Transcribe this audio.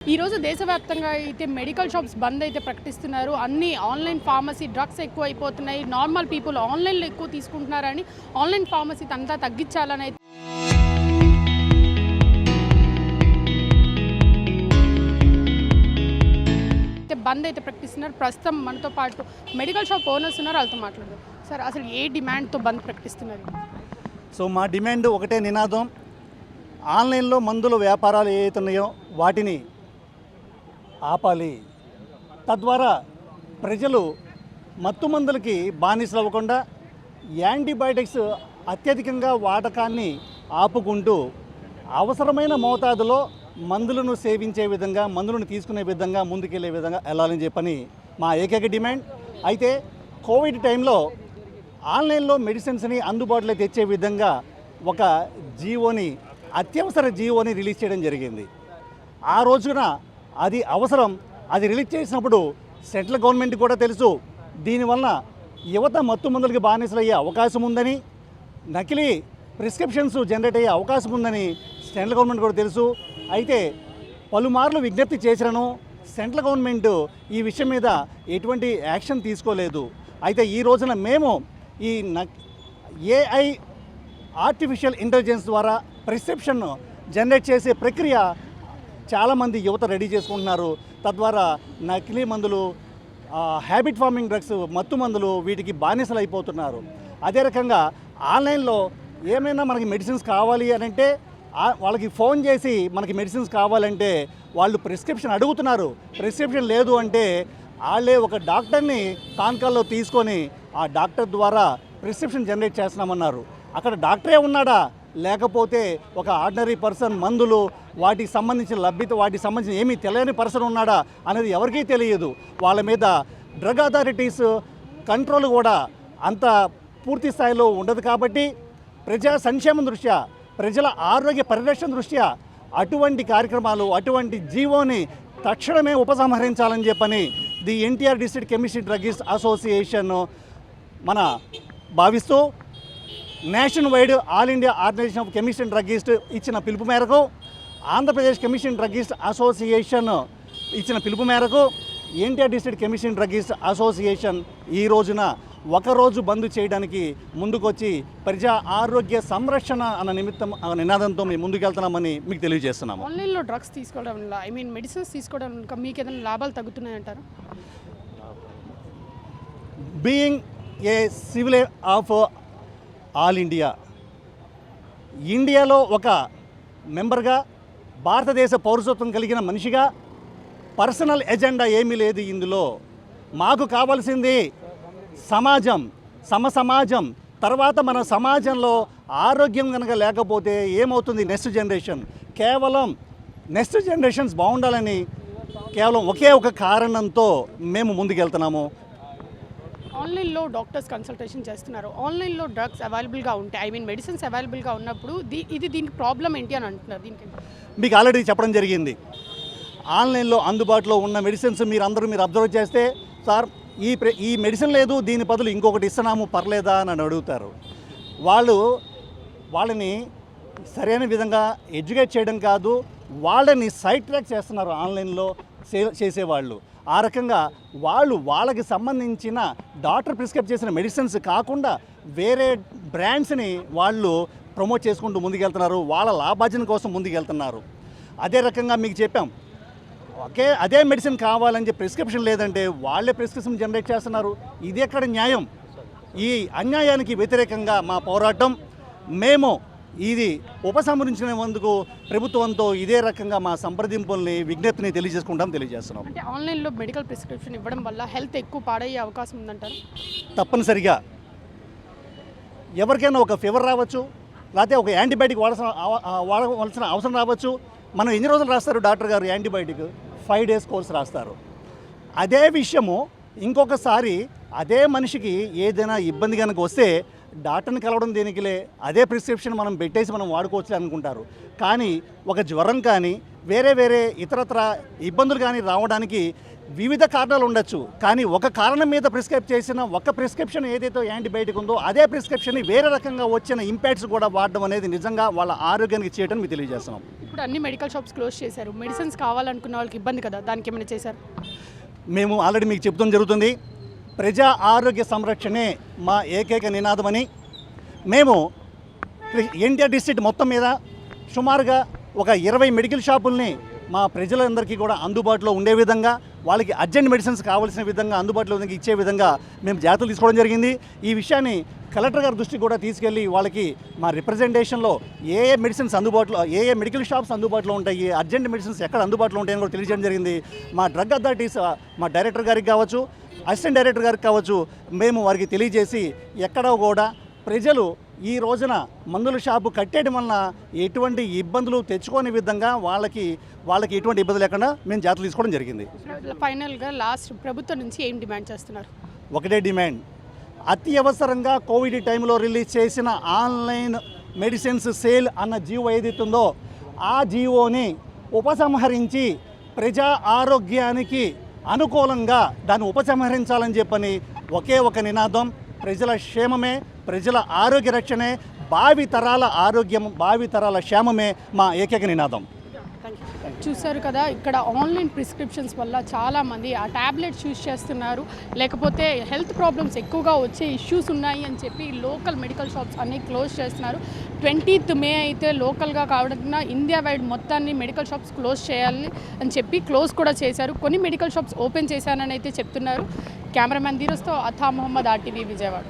ఈ రోజు దేశవ్యాప్తంగా అయితే మెడికల్ షాప్స్ బంద్ అయితే ప్రకటిస్తున్నారు. అన్ని ఆన్లైన్ ఫార్మసీ డ్రగ్స్ ఎక్కువ అయిపోతున్నాయి. నార్మల్ పీపుల్ ఆన్లైన్లో ఎక్కువ తీసుకుంటున్నారని ఆన్లైన్ ఫార్మసీ అంతా తగ్గించాలని అయితే బంద్ అయితే ప్రకటిస్తున్నారు. ప్రస్తుతం మనతో పాటు మెడికల్ షాప్ ఓనర్స్ ఉన్నారు, వాళ్ళతో మాట్లాడదాం. సార్, అసలు ఏ డిమాండ్తో బంద్ ప్రకటిస్తున్నారు? సో మా డిమాండ్ ఒకటే నినాదం, ఆన్లైన్లో మందుల వ్యాపారాలు ఏవైతున్నాయో వాటిని ఆపాలి. తద్వారా ప్రజలు మత్తు మందులకి బానిసలు అవ్వకుండా యాంటీబయాటిక్స్ అత్యధికంగా వాడకాన్ని ఆపుకుంటూ అవసరమైన మోతాదులో మందులను సేవించే విధంగా, మందులను తీసుకునే విధంగా ముందుకెళ్లే విధంగా వెళ్ళాలని చెప్పని మా ఏకైక డిమాండ్. అయితే కోవిడ్ టైంలో ఆన్లైన్లో మెడిసిన్స్ని అందుబాటులో తెచ్చే విధంగా ఒక అత్యవసర జీవోని రిలీజ్ చేయడం జరిగింది. ఆ రోజున అది అవసరం. అది రిలీజ్ చేసినప్పుడు సెంట్రల్ గవర్నమెంట్ కూడా తెలుసు దీనివల్ల యువత మత్తు మందులకి బానిసలు అయ్యే అవకాశం ఉందని, నకిలీ ప్రిస్క్రిప్షన్స్ జనరేట్ అయ్యే అవకాశం ఉందని సెంట్రల్ గవర్నమెంట్ కూడా తెలుసు. అయితే పలుమార్లు విజ్ఞప్తి చేసినను సెంట్రల్ గవర్నమెంట్ ఈ విషయం మీద ఎటువంటి యాక్షన్ తీసుకోలేదు. అయితే ఈ రోజున మేము ఈ ఏఐ ఆర్టిఫిషియల్ ఇంటెలిజెన్స్ ద్వారా ప్రిస్క్రిప్షన్ జనరేట్ చేసే ప్రక్రియ చాలామంది యువత రెడీ చేసుకుంటున్నారు. తద్వారా నకిలీ మందులు, హ్యాబిట్ ఫార్మింగ్ డ్రగ్స్, మత్తు మందులు వీటికి బానిసలు అయిపోతున్నారు. అదే రకంగా ఆన్లైన్లో ఏమైనా మనకి మెడిసిన్స్ కావాలి అని అంటే వాళ్ళకి ఫోన్ చేసి మనకి మెడిసిన్స్ కావాలంటే వాళ్ళు ప్రిస్క్రిప్షన్ అడుగుతున్నారు. ప్రిస్క్రిప్షన్ లేదు అంటే వాళ్ళే ఒక డాక్టర్ని కాన్కాల్లో తీసుకొని ఆ డాక్టర్ ద్వారా ప్రిస్క్రిప్షన్ జనరేట్ చేస్తున్నామన్నారు. అక్కడ డాక్టరే ఉన్నాడా, లేకపోతే ఒక ఆర్డినరీ పర్సన్ మందులు వాటికి సంబంధించిన లభ్యత, వాటికి సంబంధించిన ఏమీ తెలియని పర్సన్ ఉన్నాడా అనేది ఎవరికీ తెలియదు. వాళ్ళ మీద డ్రగ్ అథారిటీస్ కంట్రోల్ కూడా అంత పూర్తి స్థాయిలో ఉండదు. కాబట్టి ప్రజా సంక్షేమం దృష్ట్యా, ప్రజల ఆరోగ్య పరిరక్షణ దృష్ట్యా అటువంటి కార్యక్రమాలు, అటువంటి జీవోని తక్షణమే ఉపసంహరించాలని చెప్పని the NTR district chemistry druggist association మన భావిస్తూ nation wide all India organisation of chemist and druggist ఇచ్చిన పిలుపు మేరకు, Andhra Pradesh chemist and druggist association ఇచ్చిన పిలుపు మేరకు NTR district chemist and druggist association ఈ రోజున ఒకరోజు బంద్ చేయడానికి ముందుకొచ్చి ప్రజా ఆరోగ్య సంరక్షణ అన్న నినాదంతో మేము ముందుకెళ్తున్నామని మీకు తెలియజేస్తున్నాము. ఆన్లైన్లో డ్రగ్స్ తీసుకోవడం వల్ల మెడిసిన్స్ తీసుకోవడం వల్ల మీకు ఏదైనా లాభాలు తగ్గుతున్నాయంటారా? Being a civil of all ఇండియాలో ఒక మెంబర్గా, భారతదేశ పౌరసత్వం కలిగిన మనిషిగా పర్సనల్ ఎజెండా ఏమీ లేదు ఇందులో. మాకు కావాల్సింది సమాజం, సమాజం. తర్వాత మన సమాజంలో ఆరోగ్యం కనుక లేకపోతే ఏమవుతుంది? నెక్స్ట్ జనరేషన్, కేవలం నెక్స్ట్ జనరేషన్స్ బాగుండాలని కేవలం ఒకే ఒక కారణంతో మేము ముందుకెళ్తున్నాము. ఆన్లైన్లో డాక్టర్స్ కన్సల్టేషన్ చేస్తున్నారు. ఆన్లైన్లో డ్రగ్స్ అవైలబుల్గా ఉంటాయి, మెడిసిన్స్ అవైలబుల్గా ఉన్నప్పుడు దీనికి ప్రాబ్లం ఏంటి అని అంటున్నారు. దీనికి మీకు ఆల్రెడీ చెప్పడం జరిగింది. ఆన్లైన్లో అందుబాటులో ఉన్న మెడిసిన్స్ మీరు అబ్జర్వ్ చేస్తే, సార్ ఈ మెడిసిన్ లేదు, దీని బదులు ఇంకొకటి ఇస్తున్నాము, పర్లేదా అని అడుగుతారు. వాళ్ళని సరైన విధంగా ఎడ్యుకేట్ చేయడం కాదు, వాళ్ళని సైడ్ ట్రాక్ చేస్తున్నారు ఆన్లైన్లో చేసేవాళ్ళు. ఆ రకంగా వాళ్ళకి సంబంధించిన డాక్టర్ ప్రిస్క్రైబ్ చేసిన మెడిసిన్స్ కాకుండా వేరే బ్రాండ్స్ని వాళ్ళు ప్రమోట్ చేసుకుంటూ ముందుకెళ్తున్నారు, వాళ్ళ లాభార్జన కోసం ముందుకెళ్తున్నారు. అదే రకంగా మీకు చెప్పాం, అదే మెడిసిన్ కావాలని చెప్పి ప్రిస్క్రిప్షన్ లేదంటే వాళ్ళే ప్రిస్క్రిప్షన్ జనరేట్ చేస్తున్నారు. ఇది ఎక్కడ న్యాయం? ఈ అన్యాయానికి వ్యతిరేకంగా మా పోరాటం. మేము ఇది ఉపసంహరించినందుకు ప్రభుత్వంతో ఇదే రకంగా మా సంప్రదింపుల్ని, విజ్ఞప్తిని తెలియజేస్తున్నాం. అంటే ఆన్లైన్లో మెడికల్ ప్రిస్క్రిప్షన్ ఇవ్వడం వల్ల హెల్త్ ఎక్కువ పాడయ్యే అవకాశం ఉందంటారు? తప్పనిసరిగా ఎవరికైనా ఒక ఫీవర్ రావచ్చు, లేకపోతే ఒక యాంటీబయాటిక్ వాడవలసిన అవసరం రావచ్చు. మనం ఎన్ని రోజులు రాస్తారు డాక్టర్ గారు యాంటీబయాటిక్? 5 days కోర్స్ రాస్తారు. అదే విషయము ఇంకొకసారి అదే మనిషికి ఏదైనా ఇబ్బంది కనుక వస్తే డాక్టర్ని కలవడం దేనికిలే, అదే ప్రిస్క్రిప్షన్ మనం పెట్టేసి మనం వాడుకోవచ్చు అనుకుంటారు. కానీ ఒక జ్వరం కానీ వేరే ఇతరత్ర ఇబ్బందులు కానీ రావడానికి వివిధ కారణాలు ఉండొచ్చు. కానీ ఒక కారణం మీద ప్రిస్క్రైబ్ చేసిన ఒక ప్రిస్క్రిప్షన్ ఏదైతే యాంటీబయాటిక్ ఉందో అదే ప్రిస్క్రిప్షన్ని వేరే రకంగా వచ్చిన ఇంపాక్ట్స్ కూడా వాడడం అనేది నిజంగా వాళ్ళ ఆరోగ్యానికి చేయడం మీకు తెలియజేస్తున్నాం. ఇప్పుడు అన్ని మెడికల్ షాప్స్ క్లోజ్ చేశారు. మెడిసిన్స్ కావాలనుకున్న వాళ్ళకి ఇబ్బంది కదా, దానికి ఏమైనా చేశారు? మేము ఆల్రెడీ మీకు చెప్తాం జరుగుతుంది. ప్రజా ఆరోగ్య సంరక్షణే మా ఏకైక నినాదమని మేము ఎన్టీఆర్ డిస్ట్రిక్ట్ మొత్తం మీద సుమారుగా ఒక 20 మెడికల్ షాపుల్ని మా ప్రజలందరికీ కూడా అందుబాటులో ఉండే విధంగా, వాళ్ళకి అర్జెంట్ మెడిసిన్స్ కావాల్సిన విధంగా అందుబాటులో ఇచ్చే విధంగా మేము జాగ్రత్తలు తీసుకోవడం జరిగింది. ఈ విషయాన్ని కలెక్టర్ గారి దృష్టికి కూడా తీసుకెళ్ళి వాళ్ళకి మా రిప్రజెంటేషన్లో ఏ మెడిసిన్స్ అందుబాటులో, ఏ మెడికల్ షాప్స్ అందుబాటులో ఉంటాయి, అర్జెంట్ మెడిసిన్స్ ఎక్కడ అందుబాటులో ఉంటాయని కూడా తెలియజేయడం జరిగింది. మా డ్రగ్ అథారిటీస్ మా డైరెక్టర్ గారికి కావచ్చు, అసిస్టెంట్ డైరెక్టర్ గారికి కావచ్చు, మేము వారికి తెలియజేసి ఎక్కడో కూడా ప్రజలు ఈ రోజున మందుల షాపు కట్టేయడం వలన ఎటువంటి ఇబ్బందులు తెచ్చుకోని విధంగా వాళ్ళకి ఎటువంటి ఇబ్బంది లేకుండా మేము జాగ్రత్తలు తీసుకోవడం జరిగింది. ఫైనల్గా లాస్ట్ ప్రభుత్వం నుంచి ఏం డిమాండ్ చేస్తున్నారు? ఒకటే డిమాండ్, అత్యవసరంగా కోవిడ్ టైంలో రిలీజ్ చేసిన ఆన్లైన్ మెడిసిన్స్ సేల్ అన్న జీవో ఏదైతుందో ఆ జీవోని ఉపసంహరించి ప్రజా ఆరోగ్యానికి అనుకూలంగా దాన్ని ఉపసంహరించాలని చెప్పని ఒకే ఒక నినాదం. ప్రజల క్షేమమే, ప్రజల ఆరోగ్య రక్షణే, భావి తరాల ఆరోగ్యం, భావి తరాల క్షేమమే మా ఏకైక నినాదం. చూశారు కదా, ఇక్కడ ఆన్లైన్ ప్రిస్క్రిప్షన్స్ వల్ల చాలామంది ఆ ట్యాబ్లెట్స్ యూజ్ చేస్తున్నారు, లేకపోతే హెల్త్ ప్రాబ్లమ్స్ ఎక్కువగా వచ్చే ఇష్యూస్ ఉన్నాయి అని చెప్పి లోకల్ మెడికల్ షాప్స్ అన్నీ క్లోజ్ చేస్తున్నారు. 20th మే అయితే లోకల్గా కావడం ఇండియా వైడ్ మొత్తాన్ని మెడికల్ షాప్స్ క్లోజ్ చేయాలి అని చెప్పి క్లోజ్ కూడా చేశారు. కొన్ని మెడికల్ షాప్స్ ఓపెన్ చేశానని అయితే చెప్తున్నారు. కెమెరామ్యాన్ ధీరజ్తో అథా మొహమ్మద్, RTV విజయవాడ.